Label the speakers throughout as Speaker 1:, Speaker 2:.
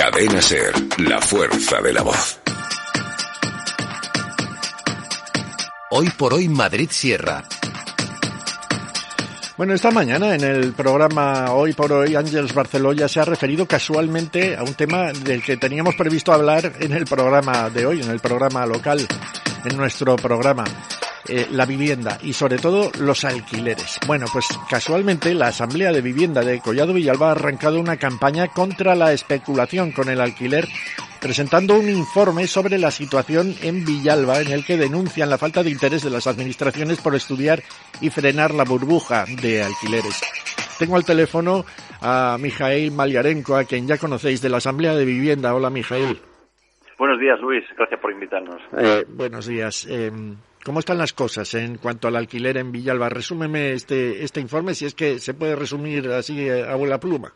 Speaker 1: Cadena SER, la fuerza de la voz.
Speaker 2: Hoy por hoy Madrid Sierra.
Speaker 3: Bueno, esta mañana en el programa Hoy por Hoy, Ángeles Barceló ya se ha referido casualmente a un tema del que teníamos previsto hablar en el programa de hoy, en el programa local, en nuestro programa, la vivienda y sobre todo los alquileres. Bueno, pues casualmente la Asamblea de Vivienda de Collado Villalba ha arrancado una campaña contra la especulación con el alquiler, presentando un informe sobre la situación en Villalba en el que denuncian la falta de interés de las administraciones por estudiar y frenar la burbuja de alquileres. Tengo al teléfono a Mijaíl Maliarenko, a quien ya conocéis, de la Asamblea de Vivienda. Hola, Mijaíl.
Speaker 4: Buenos días, Luis. Gracias por invitarnos.
Speaker 3: Buenos días. ¿Cómo están las cosas en cuanto al alquiler en Villalba? Resúmeme este informe, si es que se puede resumir así a vuela pluma.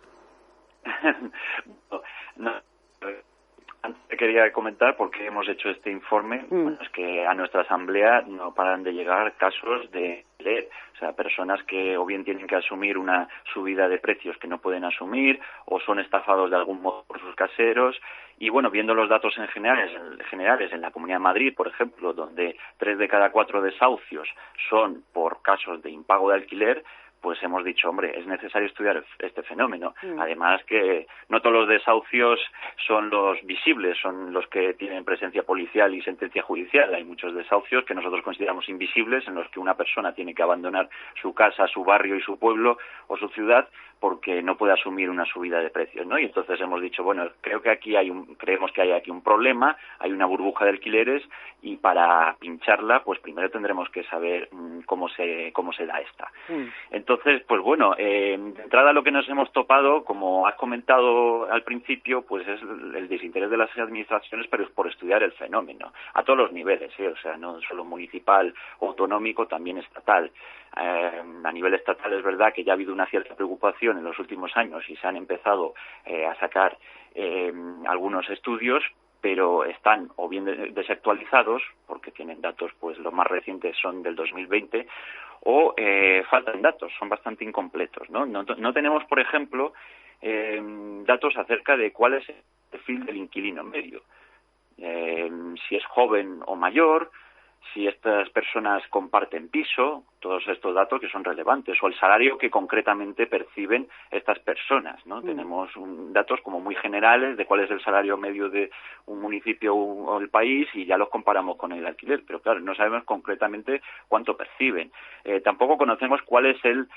Speaker 4: Antes quería comentar por qué hemos hecho este informe. Bueno, es que a nuestra asamblea no paran de llegar casos de alquiler, o sea, personas que o bien tienen que asumir una subida de precios que no pueden asumir o son estafados de algún modo por sus caseros. Y bueno, viendo los datos generales en la Comunidad de Madrid, por ejemplo, donde 3 de cada 4 desahucios son por casos de impago de alquiler, pues hemos dicho, hombre, es necesario estudiar este fenómeno. Además que no todos los desahucios son los visibles, son los que tienen presencia policial y sentencia judicial. Hay muchos desahucios que nosotros consideramos invisibles, en los que una persona tiene que abandonar su casa, su barrio y su pueblo o su ciudad porque no puede asumir una subida de precios, ¿no? Y entonces hemos dicho, bueno, creemos que hay aquí un problema, hay una burbuja de alquileres y para pincharla, pues primero tendremos que saber cómo se da esta. Entonces, pues bueno, de entrada lo que nos hemos topado, como has comentado al principio, pues es el desinterés de las administraciones, pero es por estudiar el fenómeno, a todos los niveles, o sea, no solo municipal o autonómico, también estatal. A nivel estatal es verdad que ya ha habido una cierta preocupación en los últimos años y se han empezado a sacar algunos estudios, pero están o bien desactualizados, porque tienen datos, pues los más recientes son del 2020, o faltan datos, son bastante incompletos, ¿no? No tenemos, por ejemplo, datos acerca de cuál es el perfil del inquilino medio, si es joven o mayor, si estas personas comparten piso, todos estos datos que son relevantes, o el salario que concretamente perciben estas personas, ¿no? Tenemos datos como muy generales de cuál es el salario medio de un municipio o el país y ya los comparamos con el alquiler, pero claro, no sabemos concretamente cuánto perciben. Tampoco conocemos cuál es el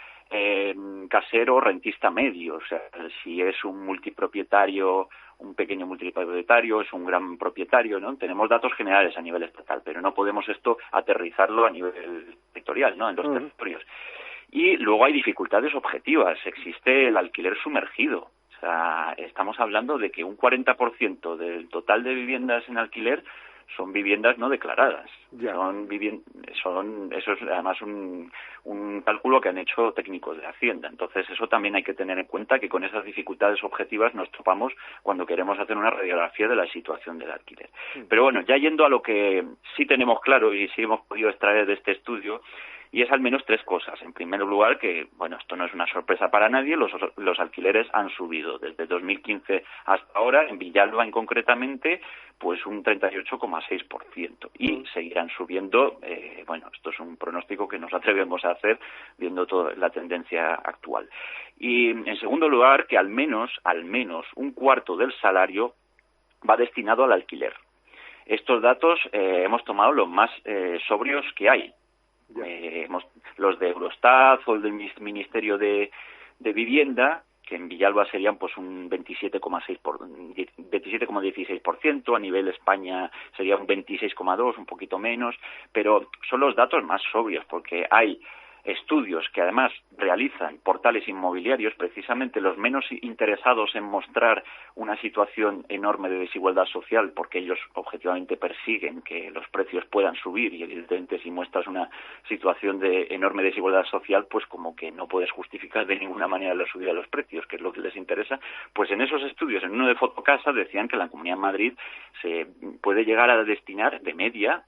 Speaker 4: casero rentista medio, o sea, si es un multipropietario, un pequeño multipropietario, es un gran propietario, ¿no? Tenemos datos generales a nivel estatal, pero no podemos esto aterrizarlo a nivel sectorial, ¿no? En los territorios. Y luego hay dificultades objetivas. Existe el alquiler sumergido. O sea, estamos hablando de que un 40% del total de viviendas en alquiler son viviendas no declaradas. Eso es además un cálculo que han hecho técnicos de Hacienda. Entonces eso también hay que tener en cuenta, que con esas dificultades objetivas nos topamos cuando queremos hacer una radiografía de la situación del alquiler. Pero bueno, ya yendo a lo que sí tenemos claro y sí hemos podido extraer de este estudio, y es al menos 3 cosas. En primer lugar, que, bueno, esto no es una sorpresa para nadie, los alquileres han subido desde 2015 hasta ahora, en Villalba concretamente, pues un 38,6%. Y seguirán subiendo, bueno, esto es un pronóstico que nos atrevemos a hacer viendo toda la tendencia actual. Y en segundo lugar, que al menos un cuarto del salario va destinado al alquiler. Estos datos hemos tomado los más sobrios que hay. Los de Eurostat o el del Ministerio de Vivienda, que en Villalba serían pues un 27,16%, a nivel España sería un 26,2%, un poquito menos, pero son los datos más sobrios, porque hay estudios que además realizan portales inmobiliarios, precisamente los menos interesados en mostrar una situación enorme de desigualdad social, porque ellos objetivamente persiguen que los precios puedan subir, y evidentemente si muestras una situación de enorme desigualdad social, pues como que no puedes justificar de ninguna manera la subida de los precios, que es lo que les interesa. Pues en esos estudios, en uno de Fotocasa, decían que la Comunidad de Madrid se puede llegar a destinar de media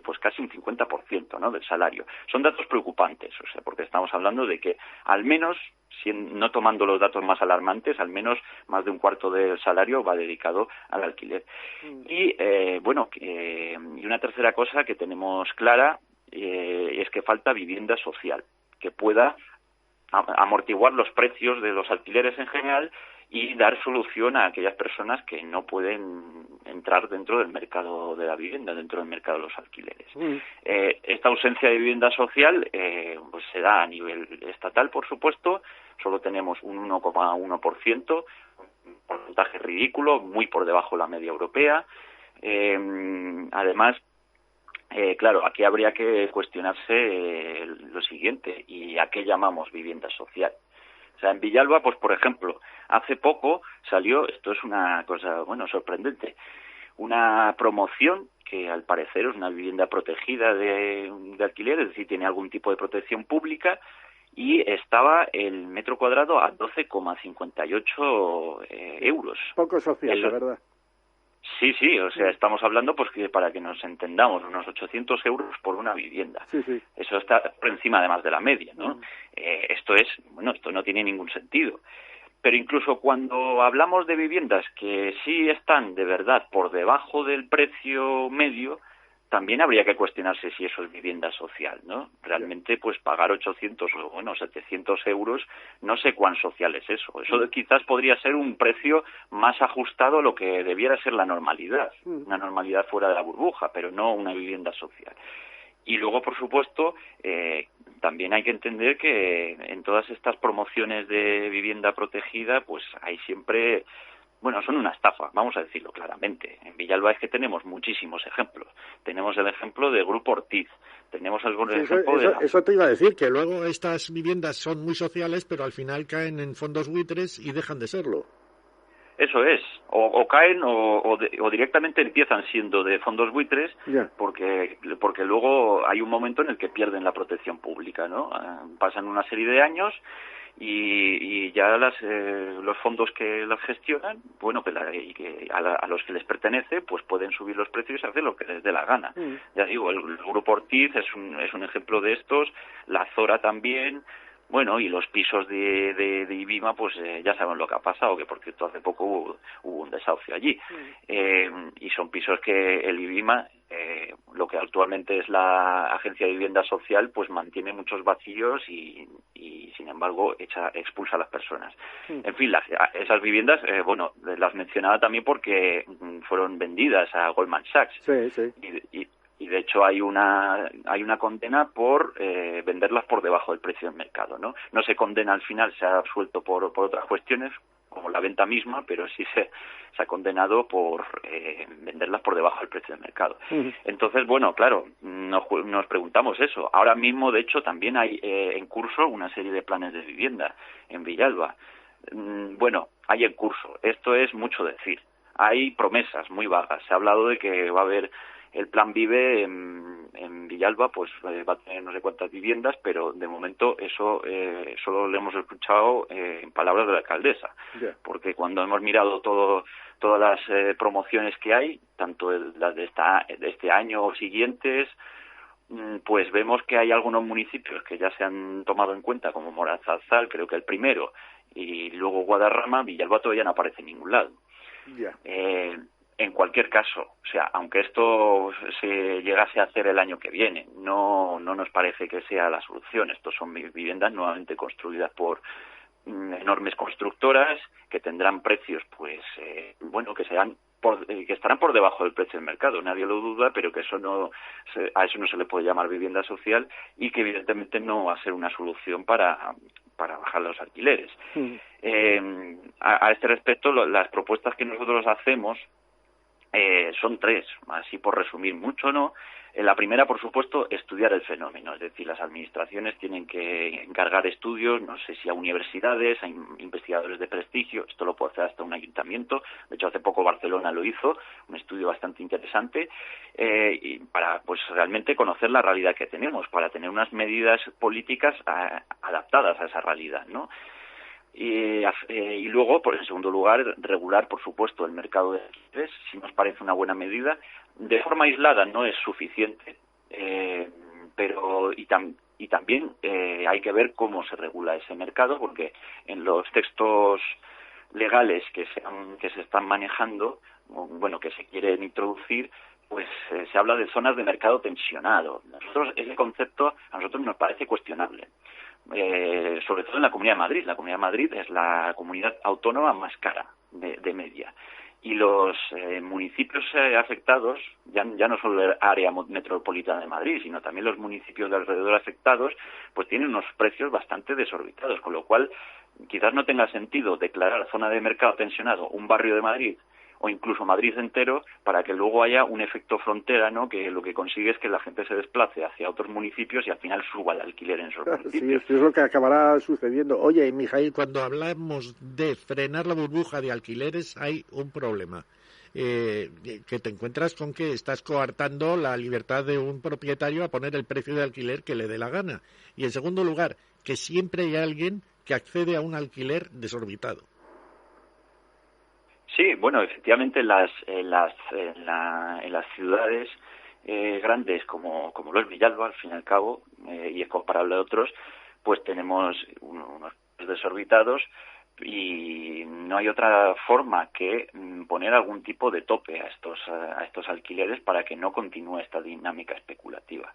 Speaker 4: pues casi un 50%, ¿no?, del salario. Son datos preocupantes, o sea, porque estamos hablando de que al menos, no tomando los datos más alarmantes, al menos más de un cuarto del salario va dedicado al alquiler. Y y una tercera cosa que tenemos clara es que falta vivienda social que pueda amortiguar los precios de los alquileres en general y dar solución a aquellas personas que no pueden entrar dentro del mercado de la vivienda, dentro del mercado de los alquileres. Esta ausencia de vivienda social pues se da a nivel estatal, por supuesto. Solo tenemos un 1,1%, un porcentaje ridículo, muy por debajo de la media europea. Además, claro, aquí habría que cuestionarse lo siguiente: ¿y a qué llamamos vivienda social? O sea, en Villalba, pues por ejemplo, hace poco salió, esto es una cosa, sorprendente, una promoción que al parecer es una vivienda protegida de alquiler, es decir, tiene algún tipo de protección pública, y estaba el metro cuadrado a 12,58 euros.
Speaker 3: Poco social, la verdad.
Speaker 4: Sí, o sea, estamos hablando, pues, que para que nos entendamos, unos 800 euros por una vivienda.
Speaker 3: Sí.
Speaker 4: Eso está por encima, además, de la media, ¿no? Esto no tiene ningún sentido. Pero incluso cuando hablamos de viviendas que sí están de verdad por debajo del precio medio, también habría que cuestionarse si eso es vivienda social, ¿no? Realmente, pues pagar 800 o 700 euros, no sé cuán social es eso. Eso quizás podría ser un precio más ajustado a lo que debiera ser la normalidad, una normalidad fuera de la burbuja, pero no una vivienda social. Y luego, por supuesto, también hay que entender que en todas estas promociones de vivienda protegida, pues hay siempre... son una estafa, vamos a decirlo claramente. En Villalba es que tenemos muchísimos ejemplos. Tenemos el ejemplo de Grupo Ortiz, tenemos el ejemplo de...
Speaker 3: Eso te iba a decir, que luego estas viviendas son muy sociales, pero al final caen en fondos buitres y dejan de serlo.
Speaker 4: Eso es, o caen o directamente empiezan siendo de fondos buitres, porque luego hay un momento en el que pierden la protección pública, ¿no? Pasan una serie de años y ya los fondos que las gestionan, a los que les pertenece, pues pueden subir los precios y hacer lo que les dé la gana. Ya digo, el Grupo Ortiz es un ejemplo de estos, la Zora también. Y los pisos de Ibima, pues ya saben lo que ha pasado, que por cierto hace poco hubo un desahucio allí. Y son pisos que el Ibima, lo que actualmente es la Agencia de Vivienda Social, pues mantiene muchos vacíos y sin embargo expulsa a las personas. En fin, esas viviendas, las mencionaba también porque fueron vendidas a Goldman Sachs.
Speaker 3: Sí.
Speaker 4: Y de hecho hay una condena por venderlas por debajo del precio del mercado, ¿no? No se condena al final, se ha absuelto por otras cuestiones, como la venta misma, pero sí se ha condenado por venderlas por debajo del precio del mercado. Entonces, claro, nos preguntamos eso. Ahora mismo, de hecho, también hay en curso una serie de planes de vivienda en Villalba. Hay en curso. Esto es mucho decir. Hay promesas muy vagas. Se ha hablado de que va a haber el Plan Vive en Villalba, pues va a tener no sé cuántas viviendas, pero de momento eso solo lo hemos escuchado en palabras de la alcaldesa, porque cuando hemos mirado todas las promociones que hay, tanto las de este año o siguientes, pues vemos que hay algunos municipios que ya se han tomado en cuenta, como Morazarzal, creo que el primero, y luego Guadarrama. Villalba todavía no aparece en ningún lado. En cualquier caso, o sea, aunque esto se llegase a hacer el año que viene, no nos parece que sea la solución. Estos son viviendas nuevamente construidas por enormes constructoras que tendrán precios, pues, que estarán por debajo del precio del mercado. Nadie lo duda, pero que a eso no se le puede llamar vivienda social y que evidentemente no va a ser una solución para bajar los alquileres. A este respecto, las propuestas que nosotros hacemos son tres, así por resumir mucho, ¿no? La primera, por supuesto, estudiar el fenómeno, es decir, las administraciones tienen que encargar estudios, no sé si a universidades, a investigadores de prestigio, esto lo puede hacer hasta un ayuntamiento, de hecho hace poco Barcelona lo hizo, un estudio bastante interesante, y para pues realmente conocer la realidad que tenemos, para tener unas medidas políticas adaptadas a esa realidad, ¿no? Y luego, pues en segundo lugar, regular, por supuesto, el mercado de alquileres, si nos parece una buena medida. De forma aislada no es suficiente, pero y también hay que ver cómo se regula ese mercado, porque en los textos legales que se están manejando, bueno, que se quieren introducir, pues se habla de zonas de mercado tensionado. Ese concepto a nosotros nos parece cuestionable. Sobre todo en la Comunidad de Madrid. La Comunidad de Madrid es la comunidad autónoma más cara de media. Y los municipios afectados, ya no solo el área metropolitana de Madrid, sino también los municipios de alrededor afectados, pues tienen unos precios bastante desorbitados, con lo cual quizás no tenga sentido declarar zona de mercado tensionado un barrio de Madrid o incluso Madrid entero, para que luego haya un efecto frontera, ¿no? Que lo que consigue es que la gente se desplace hacia otros municipios y al final suba el alquiler en esos municipios.
Speaker 3: Sí, es lo que acabará sucediendo. Oye, Mijaíl, cuando hablamos de frenar la burbuja de alquileres, hay un problema. Que te encuentras con que estás coartando la libertad de un propietario a poner el precio de alquiler que le dé la gana. Y en segundo lugar, que siempre hay alguien que accede a un alquiler desorbitado.
Speaker 4: Sí, bueno, efectivamente en las ciudades grandes como lo es Villalba, al fin y al cabo, y es comparable a otros, pues tenemos unos desorbitados y no hay otra forma que poner algún tipo de tope a estos alquileres para que no continúe esta dinámica especulativa.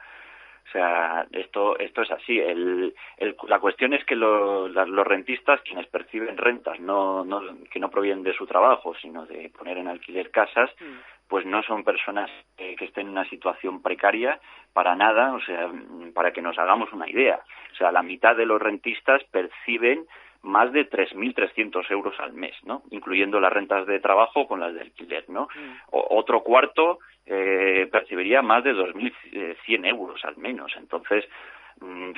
Speaker 4: O sea, esto es así. La cuestión es que los rentistas, quienes perciben rentas que no provienen de su trabajo, sino de poner en alquiler casas, pues no son personas que estén en una situación precaria para nada. O sea, para que nos hagamos una idea. O sea, la mitad de los rentistas perciben más de 3.300 euros al mes, ¿no? Incluyendo las rentas de trabajo con las de alquiler, ¿no? Otro cuarto percibiría más de 2.100 euros al menos. Entonces,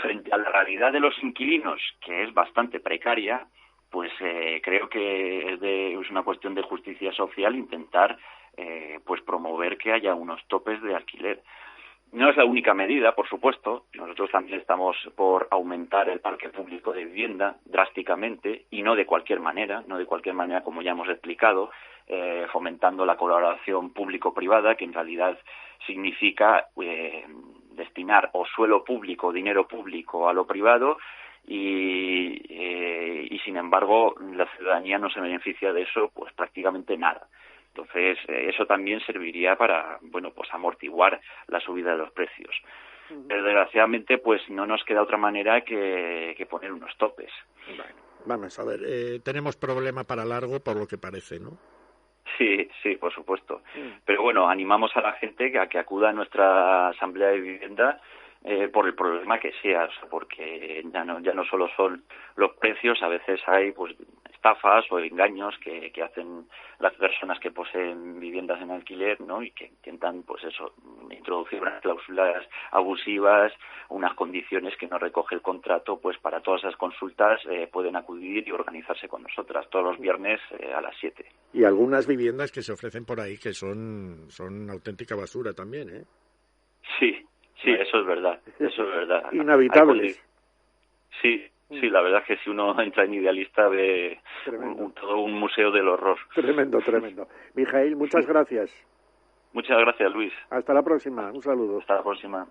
Speaker 4: frente a la realidad de los inquilinos, que es bastante precaria, pues creo que es una cuestión de justicia social intentar pues promover que haya unos topes de alquiler. No es la única medida, por supuesto. Nosotros también estamos por aumentar el parque público de vivienda drásticamente y no de cualquier manera como ya hemos explicado, fomentando la colaboración público-privada, que en realidad significa destinar o suelo público o dinero público a lo privado y sin embargo la ciudadanía no se beneficia de eso pues prácticamente nada. Entonces, eso también serviría para, bueno, pues amortiguar la subida de los precios. Pero desgraciadamente, pues no nos queda otra manera que poner unos topes.
Speaker 3: Bueno, vamos a ver, tenemos problema para largo por lo que parece, ¿no?
Speaker 4: Sí, por supuesto. Pero bueno, animamos a la gente a que acuda a nuestra asamblea de vivienda por el problema que sea, o sea, porque ya no solo son los precios, a veces hay pues estafas o engaños que hacen las personas que poseen viviendas en alquiler, ¿no? Y que intentan pues eso, introducir unas cláusulas abusivas, unas condiciones que no recoge el contrato. Pues para todas esas consultas pueden acudir y organizarse con nosotras todos los viernes a las 7.
Speaker 3: Y algunas viviendas que se ofrecen por ahí que son auténtica basura también, ¿eh?
Speaker 4: Sí, eso es verdad.
Speaker 3: Inhabitables.
Speaker 4: Sí, la verdad es que si uno entra en Idealista ve todo un museo del horror.
Speaker 3: Tremendo. Mijaíl, muchas gracias.
Speaker 4: Muchas gracias, Luis.
Speaker 3: Hasta la próxima, un saludo.
Speaker 4: Hasta la próxima.